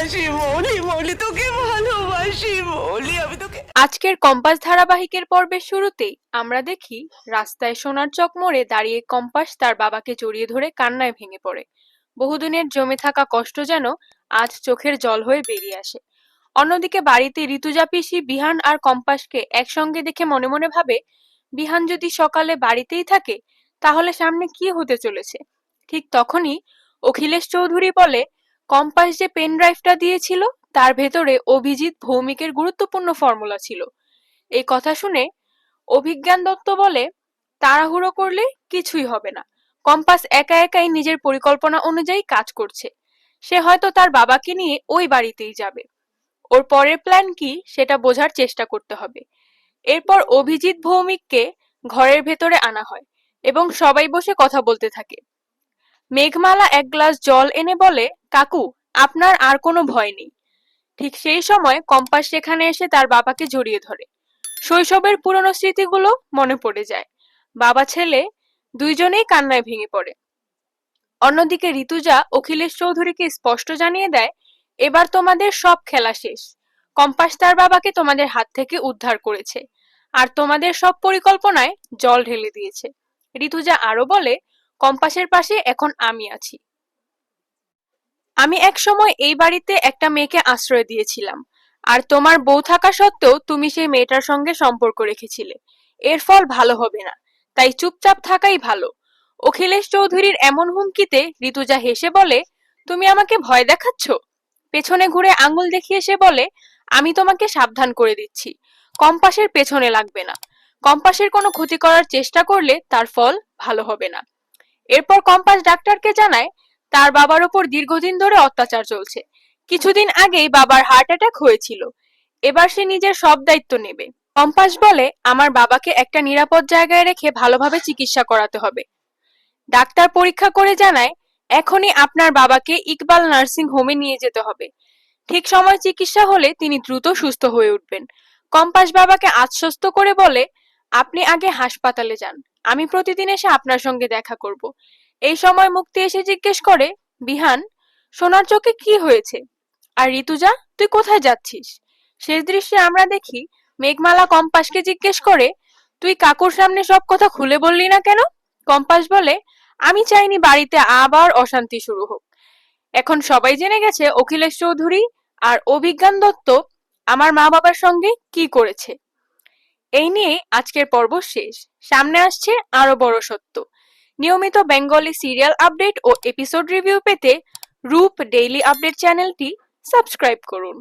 ভালোবাসি মৌলি, মৌলি তোকে ভালোবাসি মৌলি, আমি তোকে। আজকের কম্পাস ধারাবাহিকের পর্বের শুরুতেই আমরা দেখি রাস্তায় সোনার চক মোড়ে দাঁড়িয়ে কম্পাস তার বাবাকে জড়িয়ে ধরে কান্নায় ভেঙে পড়ে। বহুদিনের জমে থাকা কষ্ট যেন আজ চোখের জল হয়ে বেরিয়ে আসে। অন্যদিকে বাড়িতে ঋতুজা পিসি বিহান আর কম্পাসকে একসঙ্গে দেখে মনে মনে ভাবে, বিহান যদি সকালে বাড়িতেই থাকে তাহলে সামনে কি হতে চলেছে। ঠিক তখনই অখিলেশ চৌধুরী বলে, কম্পাস যে পেন ড্রাইভটা দিয়েছিল তার ভেতরে অভিজিৎ ভৌমিকের গুরুত্বপূর্ণ ফর্মুলা ছিল। এই কথা শুনে অভিজ্ঞান দত্ত বলে, তাড়াহুড়ো করলে কিছুই হবে না। কম্পাস একা একাই নিজের পরিকল্পনা অনুযায়ী কাজ করছে। সে হয়তো তার বাবাকে নিয়ে ওই বাড়িতেই যাবে। ওর পরের প্ল্যান কি সেটা বোঝার চেষ্টা করতে হবে। এরপর অভিজিৎ ভৌমিককে ঘরের ভেতরে আনা হয় এবং সবাই বসে কথা বলতে থাকে। মেঘমালা এক গ্লাস জল এনে বলে, কাকু, আপনার আর কোনো ভয় নেই। ঠিক সেই সময় কম্পাস সেখানে এসে তার বাবাকে জড়িয়ে ধরে। শৈশবের পুরনো স্মৃতিগুলো মনে পড়ে যায়। বাবা ছেলে দুইজনেই কান্নায় ভেঙে পড়ে। অন্যদিকে ঋতুজা অখিলেশ চৌধুরীকে স্পষ্ট জানিয়ে দেয়, এবার তোমাদের সব খেলা শেষ। কম্পাস তার বাবাকে তোমাদের হাত থেকে উদ্ধার করেছে আর তোমাদের সব পরিকল্পনায় জল ঢেলে দিয়েছে। ঋতুজা আরো বলে, কম্পাসের পাশে এখন আমি আছি। আমি এক সময় এই বাড়িতে একটা মেয়েকে আশ্রয় দিয়েছিলাম, আর তোমার বউ থাকা সত্ত্বেও তুমি সেই মেয়েটার সঙ্গে সম্পর্ক রেখেছিলে। এর ফল ভালো হবে না, তাই চুপচাপ থাকাই ভালো। অখিলেশ চৌধুরীর এমন হুমকিতে ঋতুজা হেসে বলে, তুমি আমাকে ভয় দেখাচ্ছ? পেছনে ঘুরে আঙুল দেখিয়ে সে বলে, আমি তোমাকে সাবধান করে দিচ্ছি, কম্পাসের পেছনে লাগবে না। কম্পাসের কোনো ক্ষতি করার চেষ্টা করলে তার ফল ভালো হবে না। এরপর কম্পাস ডাক্তারকে জানায়, তার বাবার উপর দীর্ঘদিন ধরে অত্যাচার চলছে। কিছুদিন আগেই বাবার হার্ট অ্যাটাক হয়েছিল। এবার সে নিজের সব দায়িত্ব নেবে। কম্পাস বলে, আমার বাবাকে একটা নিরাপদ জায়গায় রেখে ভালোভাবে চিকিৎসা করাতে হবে। ডাক্তার পরীক্ষা করে জানায়, এখনই আপনার বাবাকে ইকবাল নার্সিং হোমে নিয়ে যেতে হবে। ঠিক সময় চিকিৎসা হলে তিনি দ্রুত সুস্থ হয়ে উঠবেন। কম্পাস বাবাকে আশ্বস্ত করে বলে, আপনি আগে হাসপাতালে যান, আমি প্রতিদিন এসে আপনার সঙ্গে দেখা করব। এই সময় মুক্তি এসে জিজ্ঞেস করে, বিহান, সোনার চোখে কি হয়েছে? আর ঋতুজা, তুই কোথায় যাচ্ছিস? শেষ দৃশ্যে আমরা দেখি মেঘমালা কম্পাসকে জিজ্ঞেস করে, তুই কাকুর সামনে সব কথা খুলে বললি না কেন? কম্পাস বলে, আমি চাইনি বাড়িতে আবার অশান্তি শুরু হোক। এখন সবাই জেনে গেছে অখিলেশ চৌধুরী আর অভিজ্ঞান দত্ত আমার মা বাবার সঙ্গে কি করেছে। এই নিয়ে আজকের পর্ব শেষ। সামনে আসছে আরো বড় সত্য। নিয়মিত বেঙ্গলি সিরিয়াল আপডেট ও এপিসোড রিভিউ পেতে রূপ ডেইলি আপডেট চ্যানেলটি সাবস্ক্রাইব করুন।